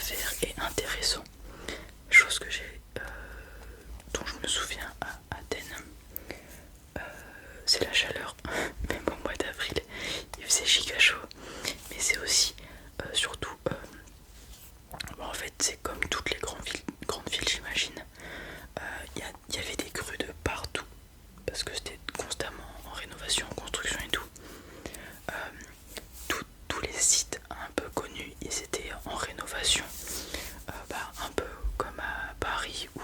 faire et intéressant. Chose que dont je me souviens à Athènes, c'est la chaleur. Même au mois d'avril, il faisait giga chaud. Mais c'est aussi, surtout, en fait, c'est comme toutes les grandes villes, j'imagine. Il y avait des crues de partout parce que c'était constamment en rénovation, en construction et tout. Tous les sites un peu connus, ils étaient en rénovation, un peu comme à Paris ou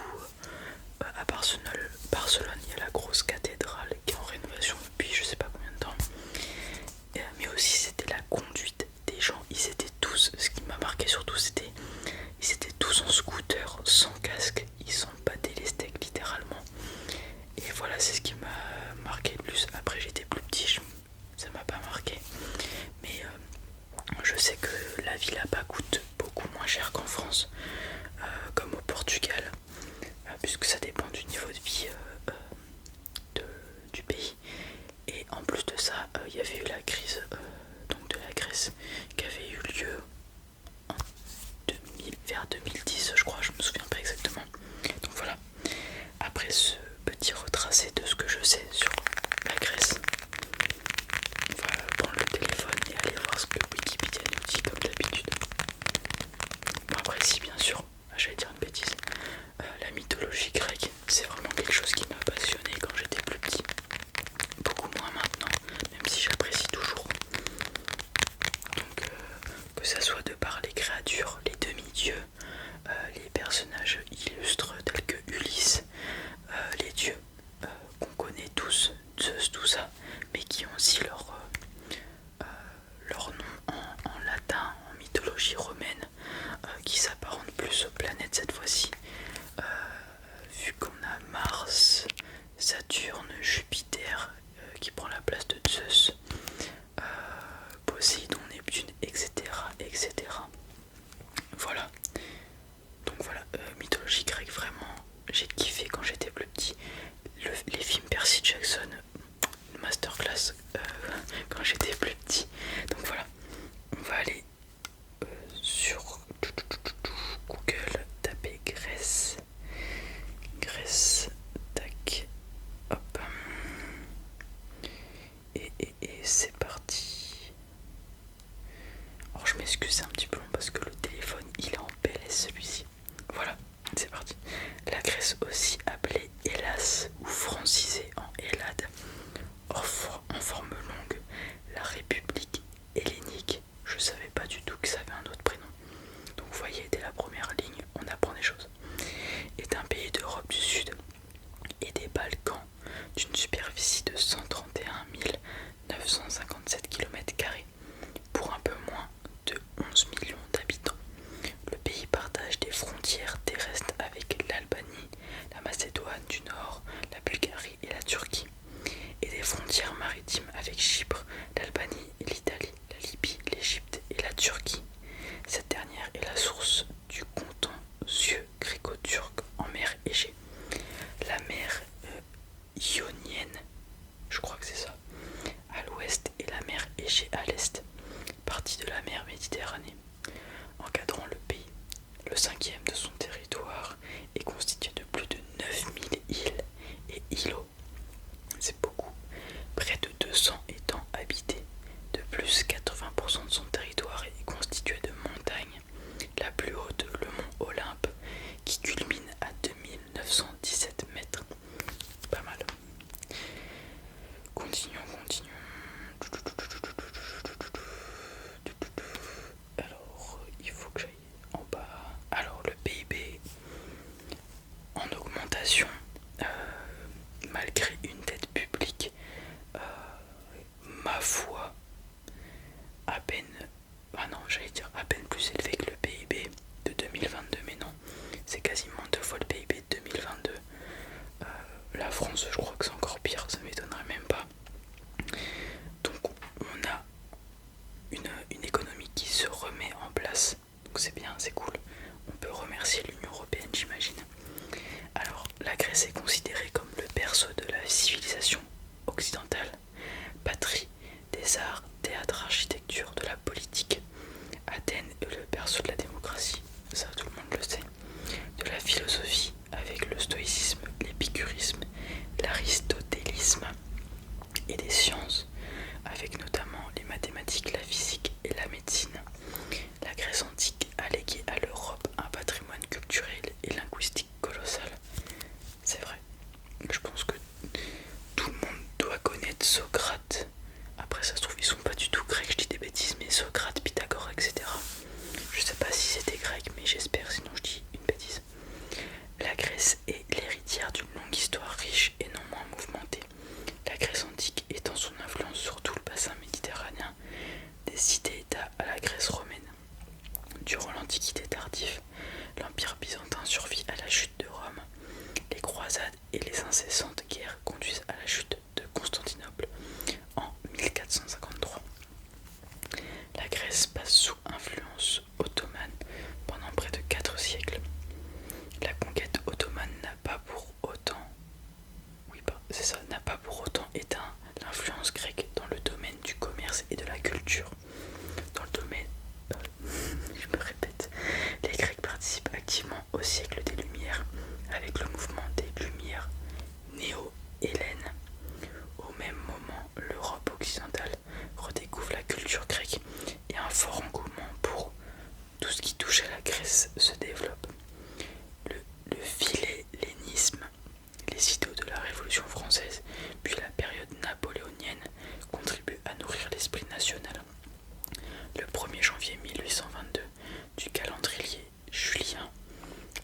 à Barcelone, il y a la grosse cathédrale qui est en rénovation depuis je sais pas combien de temps. Mais aussi c'était la conduite des gens, ils étaient tous, ce qui m'a marqué surtout c'était, ils étaient tous en scooter, sans casque, ils s'en battaient les steaks littéralement. Et voilà, c'est ce qui m'a marqué le plus. Après j'étais plus petit, ça m'a pas marqué. Mais je sais que la vie là-bas coûte beaucoup moins cher qu'en France, comme au Portugal, puisque ça dépend du niveau de vie du pays. Et en plus de ça, il y avait eu la crise donc de la Grèce qui avait eu lieu en vers 2010, je crois, je me souviens pas exactement. Donc voilà, après ce petit retracé de ce que je sais sur la Grèce, on va prendre le téléphone et aller voir ce que Wikipédia nous dit comme d'habitude. Bon après si bien sûr, j'allais dire une bêtise, la mythologie grecque c'est vraiment quelque chose qui m'a passionné quand j'étais plus petit. Beaucoup moins maintenant, même si j'apprécie toujours. Donc que ça soit de par les créatures, les demi-dieux, les personnages illustres tels que Ulysse, les dieux qu'on connaît tous, Zeus, tout ça, mais qui ont aussi leur nom en latin, en mythologie romaine, qui s'apparente plus aux planètes cette fois-ci, vu qu'on a Mars, Saturne, Jupiter qui prend la place de Zeus, Poséidon, Neptune, etc. etc. Voilà. Donc voilà, mythologie grecque, vraiment, j'ai kiffé quand j'étais plus petit. Les films Percy Jackson, masterclass quand j'étais plus petit. Donc voilà, on va aller sur Google, taper Grèce. Grèce, tac, hop. Et c'est parti. Alors je m'excuse, c'est un petit peu long parce que le téléphone il est en PLS celui-ci. Voilà, c'est parti. La Grèce aussi appelée Hellas ou francisée en Hellade, en forme longue, la République hellénique. Je savais pas du tout que ça avait un autre prénom. Donc vous voyez, dès la première ligne, on apprend des choses. Est un pays d'Europe du Sud et des Balkans d'une superficie de 131 957 km² pour un peu moins de 11 millions d'habitants. Le pays partage des frontières terrestres avec l'Albanie, la Macédoine du Nord, la Bulgarie et la Turquie, et des frontières maritimes avec Chypre, l'Albanie et l'Italie, la Libye, l'Égypte et la Turquie. Cette dernière est la source du contentieux gréco-turc en mer Égée. La mer Ionienne, je crois que c'est ça, à l'ouest et la mer Égée à l'est, partie de la mer Méditerranée, encadrant le pays. Le cinquième de son territoire est constitué de plus de 9000 îles et îlots. C'est beaucoup. Près de 200 étant habités. De plus, 80% de son territoire est constitué de montagnes. La plus haute, le mont Olympe, qui culmine à 2917 mètres. Pas mal. Continuons. Alors, il faut que j'aille en bas. Alors, le PIB en augmentation, malgré une dette publique, ma foi, à peine, à peine plus élevé que le PIB de 2022, mais non, c'est quasiment 2 fois le PIB de 2022. La France, je crois que c'est encore pire, ça m'étonnerait même pas. Donc on a une économie qui se remet en place, donc c'est bien, c'est cool. On peut remercier l'Union Européenne, j'imagine. Alors la Grèce est considérée comme le berceau de la civilisation occidentale, patrie des arts, théâtre, architecture, de la politique. Athènes est le berceau de la démocratie. l'Antiquité tardive, l'Empire byzantin survit à la chute de Rome. Les croisades et les incessantes guerres conduisent à la chute de Constantinople en 1453. La Grèce passe sous influence ottomane pendant près de 4 siècles. La conquête ottomane n'a pas pour autant éteint l'influence grecque dans le domaine du commerce et de la culture. Dans le domaine, je me répète, les Grecs participent activement au siècle des Lumières avec le mouvement des Lumières néo-hellènes. Au même moment, l'Europe occidentale redécouvre la culture grecque et un fort engouement pour tout ce qui touche à la Grèce se développe. Le philélénisme, les idéaux de la Révolution française, puis la période napoléonienne contribuent à nourrir l'esprit national. Le 1er janvier 1822 du calendrier julien,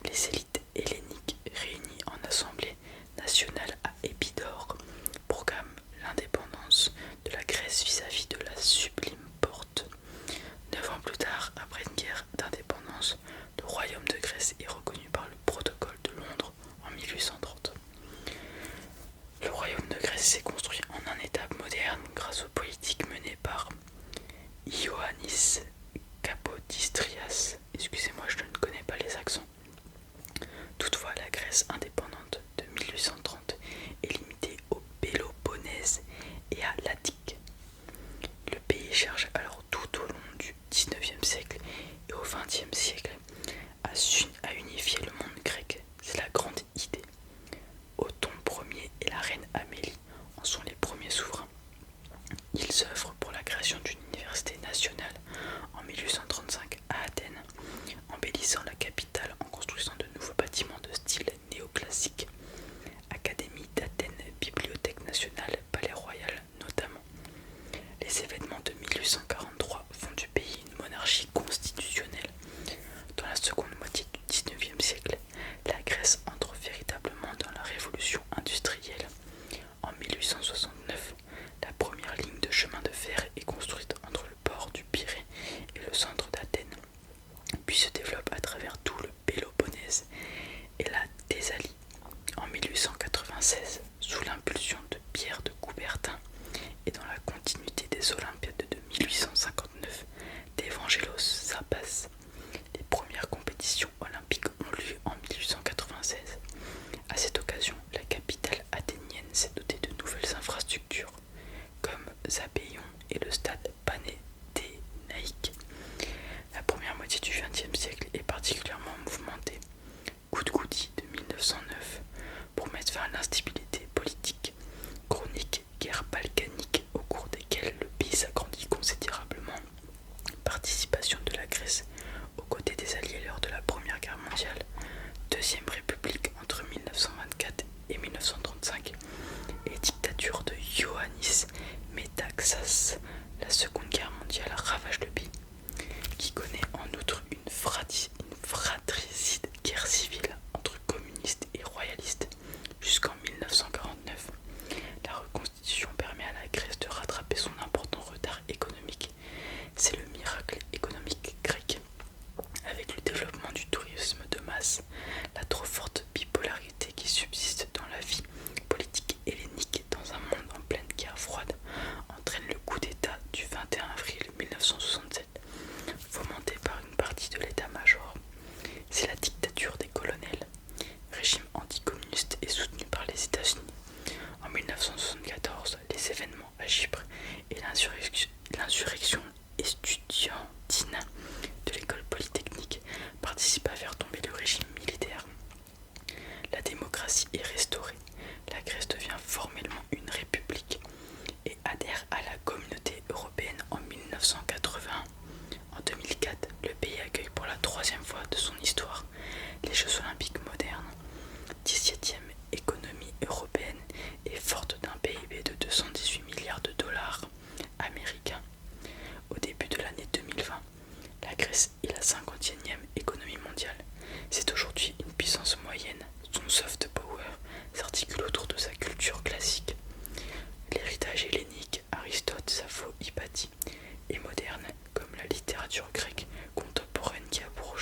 les élites helléniques réunies en assemblée nationale à Épidore proclament l'indépendance de la Grèce vis-à-vis de la Sublime Porte. 9 ans plus tard, après une guerre d'indépendance, le royaume de Grèce est reconnu par le protocole de Londres en 1830. Le royaume de Grèce s'est construit en un État moderne grâce aux politiques menées par Ioannis Kapodistrias. Excusez-moi, je ne connais pas les accents. Toutefois, la Grèce indépendante de 1830 est limitée au Péloponnèse et à l'Attique. Le pays cherche alors tout au long du XIXe siècle et au XXe siècle à unifier le monde grec. C'est la grande idée. Othon Ier et la reine Amélie en sont les premiers souverains. Ils œuvrent pour la création d'une université nationale en 1835 à Athènes, embellissant la capitale en construisant de nouveaux bâtiments de style néoclassique. Académie d'Athènes, Bibliothèque nationale, Palais royal notamment. Les événements de 1843 font du pays une monarchie constitutionnelle. Dans la seconde moitié du XIXe siècle, la Grèce entre véritablement dans la révolution industrielle. En 1869, la première ligne de chemin de fer est construite entre le port du Pirée et le centre d'Athènes, puis se développe à travers tout le Péloponnèse et la Thessalie. En 1896, sous l'impulsion de Pierre de Coubertin et dans la continuité des Olympiades de 1859 d'Evangelos Zappes, les premières compétitions olympiques ont lieu en 1896. À cette occasion, la capitale athénienne s'est dotée de nouvelles infrastructures, comme Zapéion et le stade Panéthénaïque. La première moitié du XXe siècle est particulièrement mouvementée. Coup de goudis de 1909 pour mettre fin à l'instabilité politique chronique, guerre balkanique au cours desquelles le pays s'agrandit considérablement, participation de la Grèce aux côtés des alliés lors de la Première Guerre mondiale, Deuxième République entre 1924 et 1935 et dictature de Ioannis Metaxas. La Seconde Guerre mondiale ravage le pays, qui connaît en outre une fratricide guerre civile entre communistes et royalistes jusqu'en 1949. La reconstitution permet à la Grèce de rattraper son important retard économique. C'est le miracle économique grec. Avec le développement du tourisme de masse, la trop forte bipolarité qui subsiste dans la vie politique hellénique dans un monde en pleine guerre froide entraîne le coup d'État du 21 avril 1967, fomenté par une partie de l'état-major. C'est la dictature des colonels, régime anticommuniste et soutenu par les États-Unis. En 1974, les événements à Chypre et l'insurrection estudiantine de l'école polytechnique participent à faire tomber le régime militaire. La démocratie est restaurée, la Grèce devient formellement une république et adhère à la communauté européenne en 1981. En 2004, le pays accueille pour la 3e fois de son histoire les Jeux olympiques modernes. 17e économie européenne et forte d'un PIB de 218 milliards de dollars américains. Au début de l'année 2020, la Grèce est la 51e économie mondiale. C'est aujourd'hui une puissance moyenne. Son soft power s'articule autour de sa culture classique. L'héritage hellénique, Aristote, Sappho, Hypatie, est moderne, comme la littérature grecque contemporaine qui a pour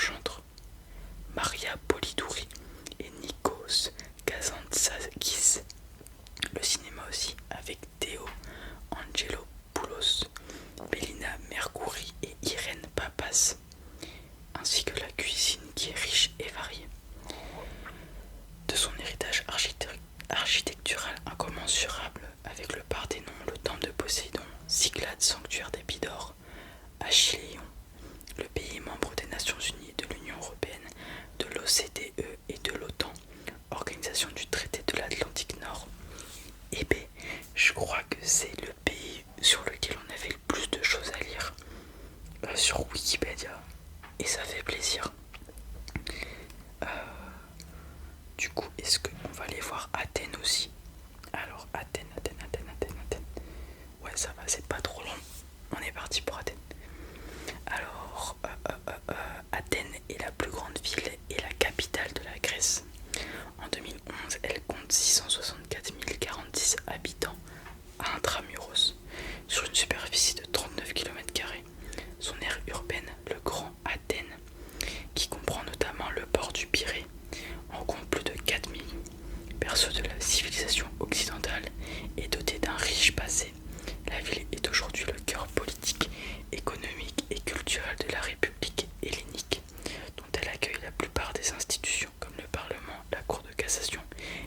fait plaisir. Du coup, est-ce qu'on va aller voir Athènes aussi? Alors, Athènes. Ouais, ça va, c'est pas trop long. On est parti pour Athènes. Alors, Athènes est la plus grande ville et la capitale de la Grèce. En 2011, elle compte 664 046 habitants à intramuros, sur une superficie de 39 km². Son aire urbaine, le Grand Athènes, qui comprend notamment le port du Pirée, en compte plus de 4000. Berceau de la civilisation occidentale et dotée d'un riche passé, la ville est aujourd'hui le cœur politique, économique et culturel de la République hellénique, dont elle accueille la plupart des institutions comme le Parlement, la Cour de cassation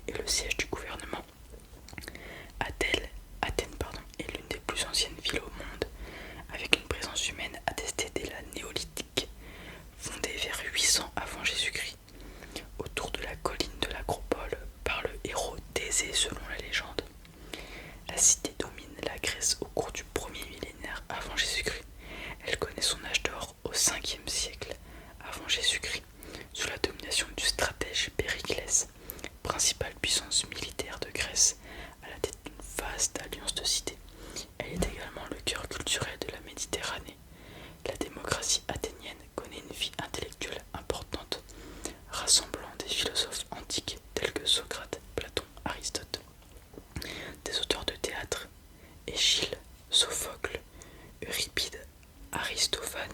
et le siège du gouvernement. Athènes est l'une des plus anciennes villes au monde, avec une présence humaine attestée dès la néolithique, fondée vers 800 avant Jésus-Christ, autour de la colline de l'Acropole par le héros Thésée selon la légende. La cité domine la Grèce au cours du premier millénaire avant Jésus-Christ. Elle connaît son âge d'or au 5e siècle avant Jésus-Christ, sous la domination du stratège Périclès, principale puissance militaire de Grèce, à la tête d'une vaste alliance de cités. Elle est également le cœur culturel de la Méditerranée. La démocratie athénienne connaît une vie intellectuelle importante, rassemblant des philosophes antiques tels que Socrate, Platon, Aristote, des auteurs de théâtre, Échille, Sophocle, Euripide, Aristophane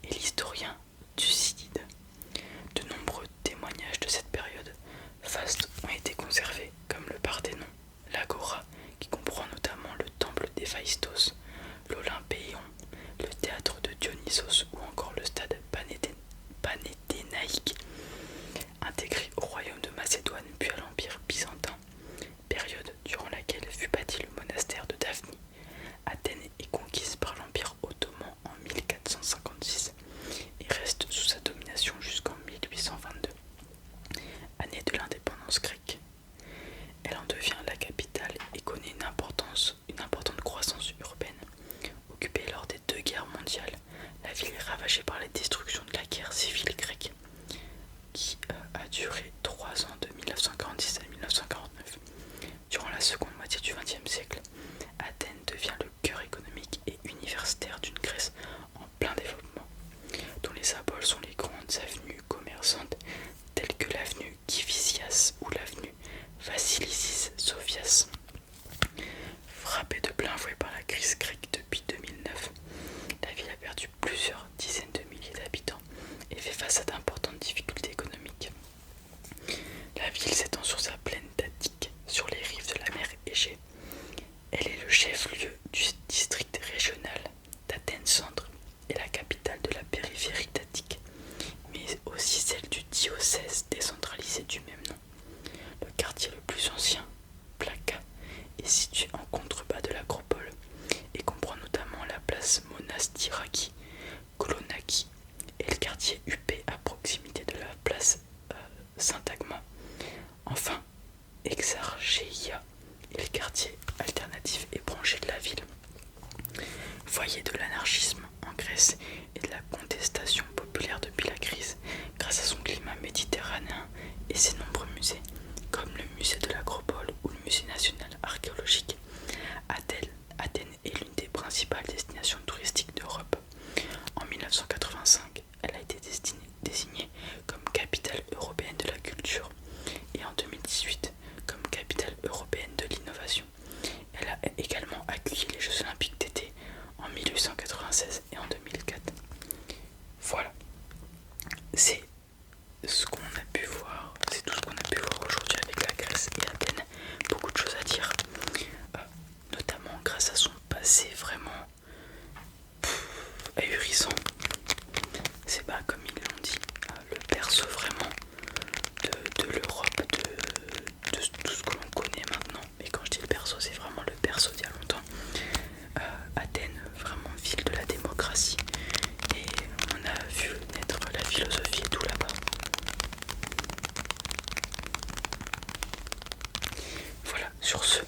et l'historien Thucydide. De nombreux témoignages de cette période faste ont été conservés, comme le Parthénon, l'Agora, qui comprend notamment le temple d'Héphaïstos, l'Olympéion, le théâtre de Dionysos ou encore le stade panéthénaïque, intégré au royaume de Macédoine puis à l'Empire byzantin, période durant laquelle fut bâti le monastère de Daphni. Athènes est conquise par l'Empire ottoman en 1456 et reste sous sa domination jusqu'en 1822, année de l'indépendance grecque. Elle en devient la capitale et connaît une importante croissance urbaine. Occupée lors des deux guerres mondiales, la ville est ravagée par les destructions de la guerre civile grecque, qui a duré 3 ans de 1946 à 1949. Durant la seconde moitié du XXe siècle, Athènes devient le cœur économique et universitaire d'une Grèce en plein développement, dont les symboles sont les grandes avenues commerçantes telles que l'avenue Kivisias ou l'avenue Vassilisis Sofias. Frappée de plein fouet par la crise grecque depuis 2009, la ville a perdu plusieurs dizaines de milliers d'habitants et fait face à d'importantes difficultés économiques. La ville s'étend sur sa plaine d'Attique, sur les rives de la mer Égée. Elle est le chef-lieu du district régional d'Athènes Centre et la capitale de la périphérie d'Attique, mais aussi celle du diocèse décentralisé du même nom. Le quartier le plus ancien, Plaka, est situé en contrebas de l'Acropole et comprend notamment la place Monastiraki, Kolonaki et le quartier huppé à proximité de la place Syntagma. Enfin, Exarcheia est le quartier alternatif et branché de la ville. Foyer de l'anarchisme en Grèce et de la contestation populaire depuis la crise, grâce à son climat méditerranéen et ses nombreux musées, comme le musée de l'Acropole ou le musée national archéologique. Athènes est l'une des principales destinations touristiques d'Europe. En 1985, elle a été désignée comme capitale européenne de la culture et en 2018 comme capitale européenne de l'innovation. Elle a également accueilli les Jeux Olympiques d'été en 1896 et en 2004. Voilà, c'est ce qu'on a pu voir, c'est tout ce qu'on a pu voir aujourd'hui avec la Grèce et Athènes. Beaucoup de choses à dire, notamment grâce à son passé vraiment ahurissant. C'est pas comme ils l'ont dit, le berceau vraiment de l'Europe, de tout ce que l'on connaît maintenant. Et quand je dis le berceau, c'est vraiment le berceau d'il y a longtemps. Athènes, vraiment ville de la démocratie. Et on a vu naître la philosophie et tout là-bas. Voilà, sur ce,